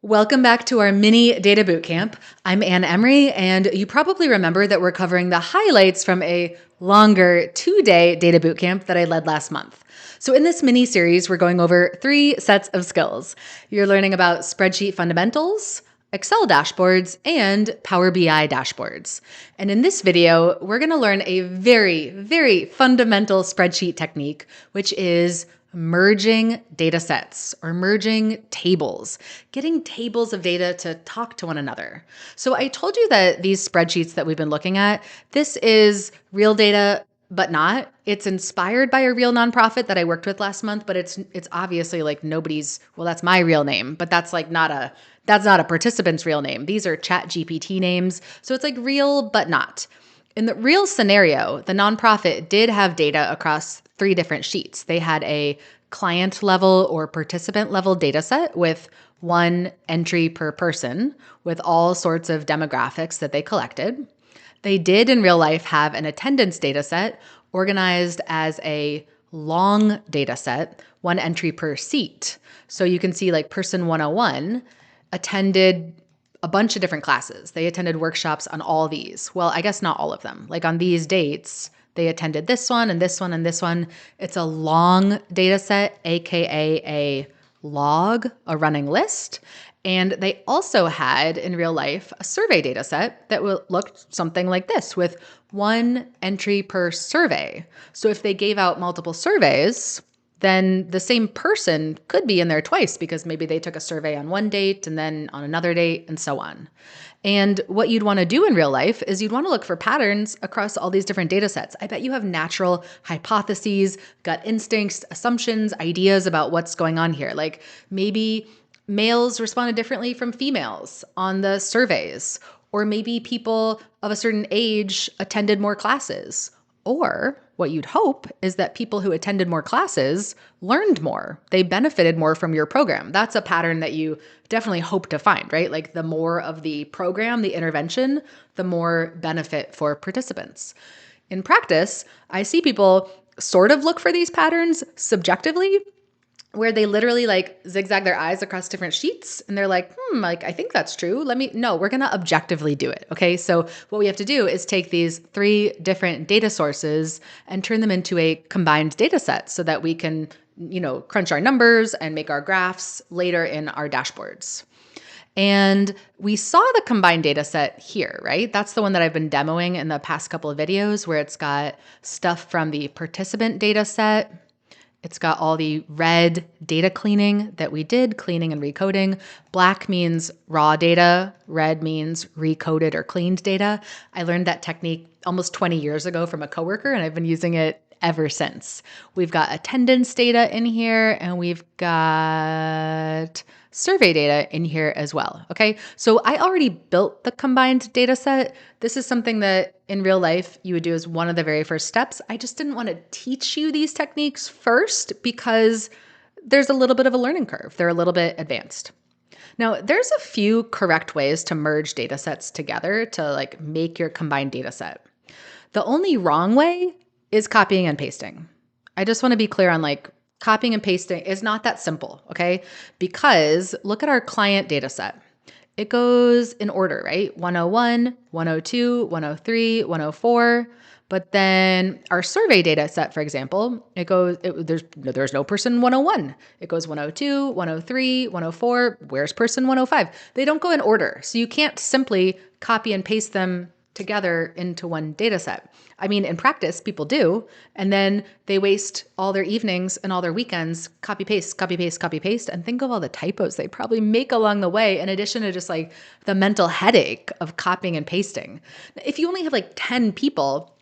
Welcome back to our mini data bootcamp. I'm Emery, and you probably remember that we're covering the highlights from a longer 2-day data bootcamp that I led last month. So in this mini series, we're going over 3 sets of skills. You're learning about spreadsheet fundamentals, Excel dashboards, and Power BI dashboards. And in this video, we're going to learn a very, very fundamental spreadsheet technique, which is merging data sets or merging tables, getting tables of data to talk to one another. So I told you that these spreadsheets that we've been looking at, this is real data, but not. It's inspired by a real nonprofit that I worked with last month, but it's obviously like nobody's, well, that's my real name, but that's not a participant's real name. These are ChatGPT names. So it's like real, but not. In the real scenario, the nonprofit did have data across 3 different sheets. They had a client level or participant level data set with 1 entry per person with all sorts of demographics that they collected. They did in real life have an attendance data set organized as a long data set, 1 entry per seat. So you can see like person 101 attended a bunch of different classes. They attended workshops on all these. Well, I guess not all of them. Like on these dates, they attended this one and this one and this one. It's a long data set, AKA a log, a running list. And they also had in real life a survey data set that looked something like this with 1 entry per survey. So if they gave out multiple surveys, then the same person could be in there twice because maybe they took a survey on one date and then on another date and so on. And what you'd want to do in real life is you'd want to look for patterns across all these different data sets. I bet you have natural hypotheses, gut instincts, assumptions, ideas about what's going on here. Like maybe males responded differently from females on the surveys, or maybe people of a certain age attended more classes. Or what you'd hope is that people who attended more classes learned more. They benefited more from your program. That's a pattern that you definitely hope to find, right? Like the more of the program, the intervention, the more benefit for participants. In practice, I see people sort of look for these patterns subjectively, where they literally like zigzag their eyes across different sheets and they're like, like, I think that's true. No, we're going to objectively do it. Okay. So what we have to do is take these 3 different data sources and turn them into a combined data set so that we can, crunch our numbers and make our graphs later in our dashboards. And we saw the combined data set here, right? That's the one that I've been demoing in the past couple of videos where it's got stuff from the participant data set. It's got all the red data cleaning that we did, cleaning and recoding. Black means raw data. Red means recoded or cleaned data. I learned that technique almost 20 years ago from a coworker, and I've been using it ever since. We've got attendance data in here, and we've got survey data in here as well. Okay, so I already built the combined data set. This is something that in real life you would do as one of the very first steps. I just didn't want to teach you these techniques first because there's a little bit of a learning curve. They're a little bit advanced. Now, there's a few correct ways to merge data sets together to like make your combined data set. The only wrong way is copying and pasting. I just want to be clear on like copying and pasting is not that simple, okay? Because look at our client data set. It goes in order, right? 101, 102, 103, 104. But then our survey data set, for example, there's no person 101. It goes 102, 103, 104. Where's person 105? They don't go in order. So you can't simply copy and paste them together into one data set. I mean, in practice, people do, and then they waste all their evenings and all their weekends copy, paste, copy, paste, copy, paste, and think of all the typos they probably make along the way, in addition to just like the mental headache of copying and pasting. If you only have like 10 people,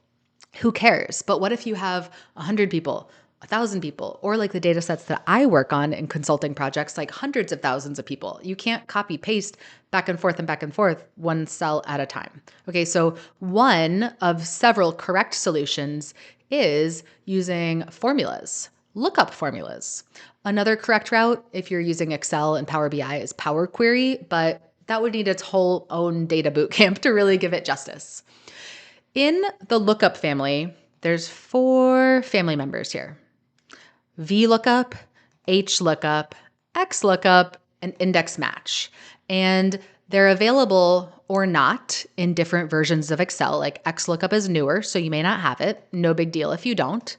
who cares? But what if you have 100 people, 1,000 people, or like the data sets that I work on in consulting projects, like hundreds of thousands of people? You can't copy paste back and forth, 1 cell at a time. Okay, so one of several correct solutions is using formulas, lookup formulas. Another correct route, if you're using Excel and Power BI, is Power Query, but that would need its whole own data bootcamp to really give it justice. In the lookup family, there's 4 family members here: Vlookup, hlookup, xlookup, and index match. And they're available or not in different versions of Excel. Like xlookup is newer, so you may not have it. No big deal if you don't.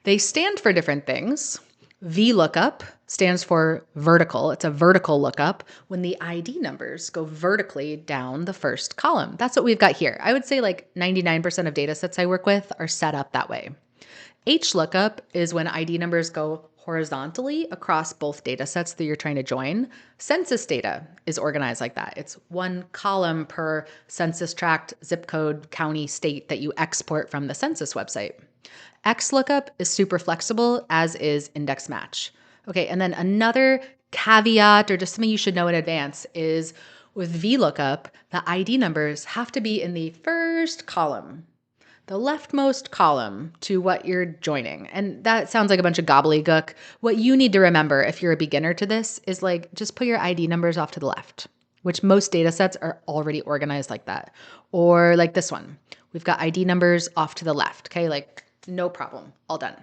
They stand for different things. Vlookup stands for vertical. It's a vertical lookup when the ID numbers go vertically down the first column. That's what we've got here. I would say like 99% of data sets I work with are set up that way. HLOOKUP is when ID numbers go horizontally across both data sets that you're trying to join. Census data is organized like that. It's one column per census tract, zip code, county, state that you export from the census website. XLOOKUP is super flexible, as is index match. Okay, and then another caveat or just something you should know in advance is with VLOOKUP, the ID numbers have to be in the first column, the leftmost column to what you're joining. And that sounds like a bunch of gobbledygook. What you need to remember if you're a beginner to this is like just put your ID numbers off to the left, which most data sets are already organized like that. Or like this one, we've got ID numbers off to the left, okay? Like no problem, all done.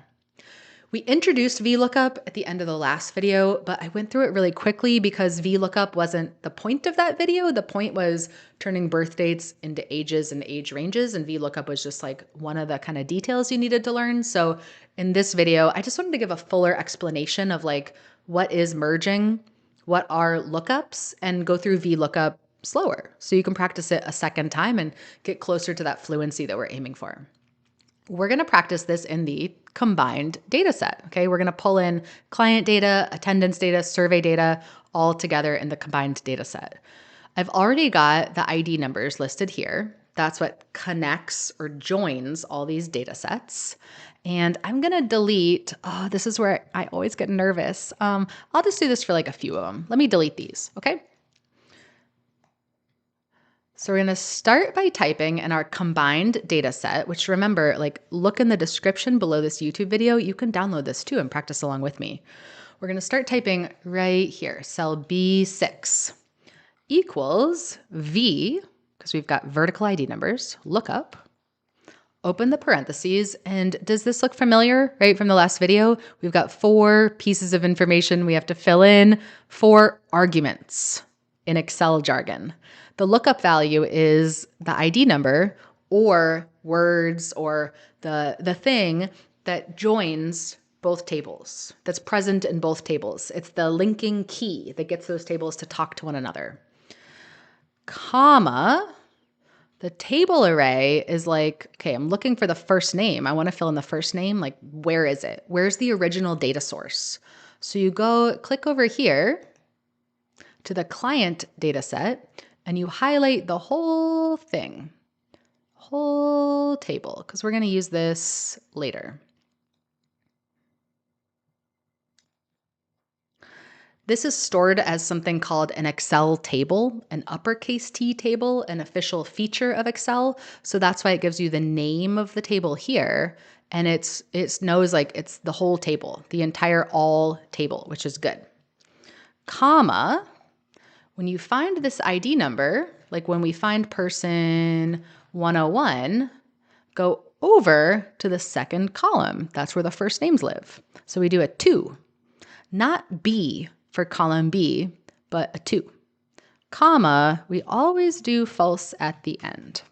We introduced VLOOKUP at the end of the last video, but I went through it really quickly because VLOOKUP wasn't the point of that video. The point was turning birth dates into ages and age ranges, and VLOOKUP was just like one of the kind of details you needed to learn. So in this video, I just wanted to give a fuller explanation of like what is merging, what are lookups, and go through VLOOKUP slower so you can practice it a second time and get closer to that fluency that we're aiming for. We're going to practice this in the combined data set. Okay, we're going to pull in client data, attendance data, survey data all together in the combined data set. I've already got the ID numbers listed here. That's what connects or joins all these data sets. And I'm going to delete, this is where I always get nervous. I'll just do this for like a few of them. Let me delete these, okay? So we're going to start by typing in our combined data set, which remember, like look in the description below this YouTube video. You can download this too and practice along with me. We're going to start typing right here, cell B6 equals V, because we've got vertical ID numbers, lookup, open the parentheses. And does this look familiar, right, from the last video? We've got 4 pieces of information we have to fill in, 4 arguments in Excel jargon. The lookup value is the ID number or words or the thing that joins both tables, that's present in both tables. It's the linking key that gets those tables to talk to one another. Comma, the table array is like, okay, I'm looking for the first name. I want to fill in the first name. Like, where is it? Where's the original data source? So you go click over here to the client data set, and you highlight the whole thing, whole table, because we're going to use this later. This is stored as something called an Excel table, an uppercase T table, an official feature of Excel. So that's why it gives you the name of the table here. And it knows like it's the whole table, the entire all table, which is good. Comma. When you find this ID number, like when we find person 101, go over to the second column. That's where the first names live. So we do a 2, not B for column B, but a 2. Comma, we always do false at the end.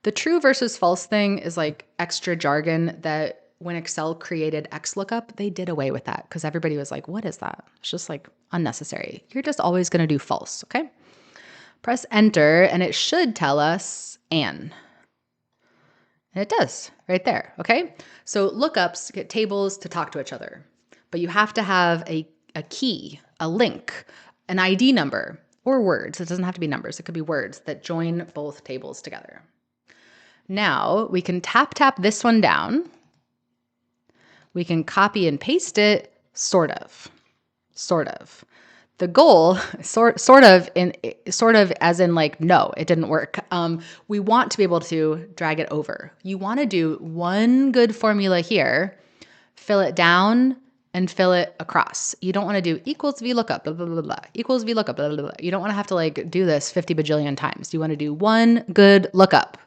The true versus false thing is like extra jargon that when Excel created xlookup, they did away with that because everybody was like, what is that? It's just like unnecessary. You're just always going to do false, okay? Press enter and it should tell us and. And it does right there, okay? So lookups get tables to talk to each other, but you have to have a key, a link, an ID number, or words. It doesn't have to be numbers. It could be words that join both tables together. Now we can tap this one down. We can copy and paste it, sort of. The goal, sort of as in like, no, it didn't work. We want to be able to drag it over. You want to do one good formula here, fill it down and fill it across. You don't want to do equals VLOOKUP, blah, blah, blah, blah, equals VLOOKUP, blah, blah, blah. You don't want to have to like do this 50 bajillion times. You want to do one good lookup,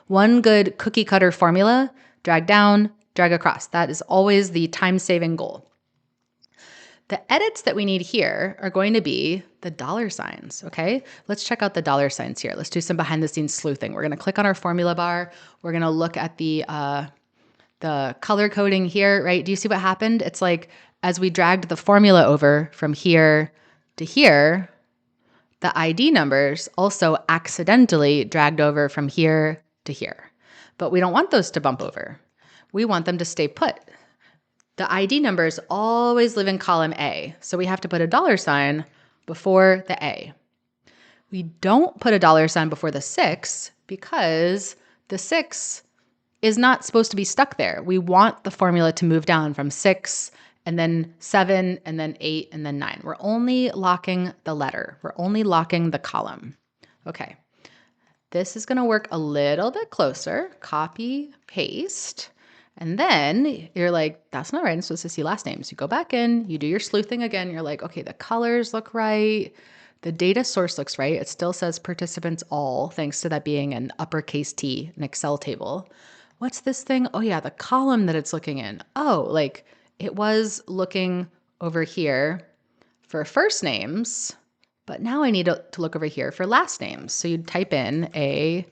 one good cookie cutter formula, drag down, drag across. That is always the time-saving goal. The edits that we need here are going to be the dollar signs, okay? Let's check out the dollar signs here. Let's do some behind the scenes sleuthing. We're gonna click on our formula bar. We're gonna look at the color coding here, right? Do you see what happened? It's like as we dragged the formula over from here to here, the ID numbers also accidentally dragged over from here to here. But we don't want those to bump over. We want them to stay put. The ID numbers always live in column A, so we have to put a dollar sign before the A. We don't put a dollar sign before the 6 because the 6 is not supposed to be stuck there. We want the formula to move down from 6 and then 7 and then 8 and then 9. We're only locking the letter. We're only locking the column. Okay, this is going to work a little bit closer. Copy, paste. And then you're like, that's not right. I'm supposed to see last names. You go back in, you do your sleuthing again. You're like, okay, the colors look right. The data source looks right. It still says participants all, thanks to that being an uppercase T, an Excel table. What's this thing? Oh yeah, the column that it's looking in. Oh, like it was looking over here for first names, but now I need to look over here for last names. So you'd type in a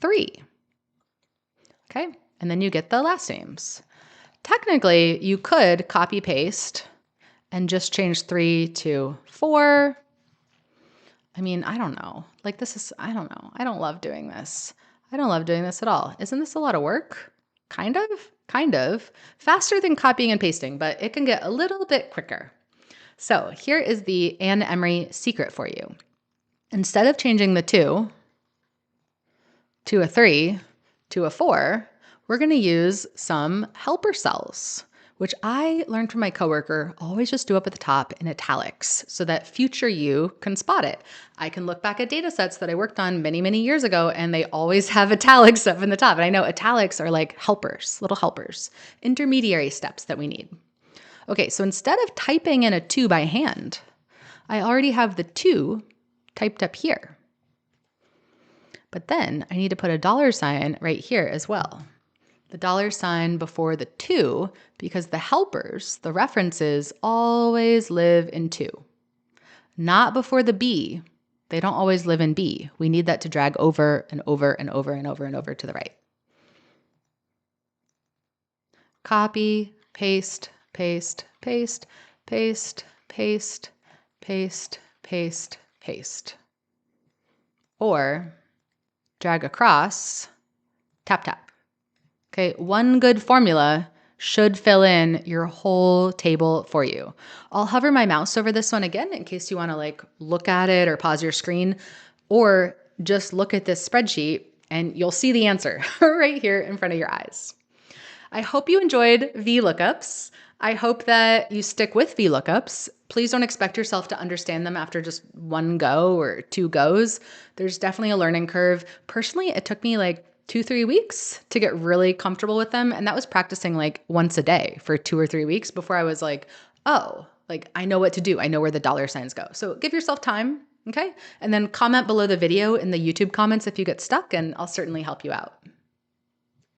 3. Okay. And then you get the last names. Technically, you could copy paste and just change 3 to 4. I mean, I don't know. Like I don't know. I don't love doing this. I don't love doing this at all. Isn't this a lot of work? Kind of. Faster than copying and pasting, but it can get a little bit quicker. So here is the Anne Emery secret for you. Instead of changing the 2 to a 3 to a 4, we're going to use some helper cells, which I learned from my coworker. Always just do up at the top in italics so that future you can spot it. I can look back at data sets that I worked on many, many years ago, and they always have italics up in the top. And I know italics are like helpers, little helpers, intermediary steps that we need. Okay, so instead of typing in a 2 by hand, I already have the 2 typed up here. But then I need to put a dollar sign right here as well. The dollar sign before the 2 because the helpers, the references, always live in 2. Not before the B. They don't always live in B. We need that to drag over and over and over and over and over to the right. Copy, paste, paste, paste, paste, paste, paste, paste, paste. Or drag across, tap, tap. Okay, one good formula should fill in your whole table for you. I'll hover my mouse over this one again in case you want to like look at it or pause your screen, or just look at this spreadsheet and you'll see the answer right here in front of your eyes. I hope you enjoyed VLOOKUPs. I hope that you stick with VLOOKUPs. Please don't expect yourself to understand them after just one go or 2 goes. There's definitely a learning curve. Personally, it took me like 2-3 weeks to get really comfortable with them. And that was practicing like once a day for 2 or 3 weeks before I was like, oh, like I know what to do. I know where the dollar signs go. So give yourself time, okay? And then comment below the video in the YouTube comments if you get stuck, and I'll certainly help you out.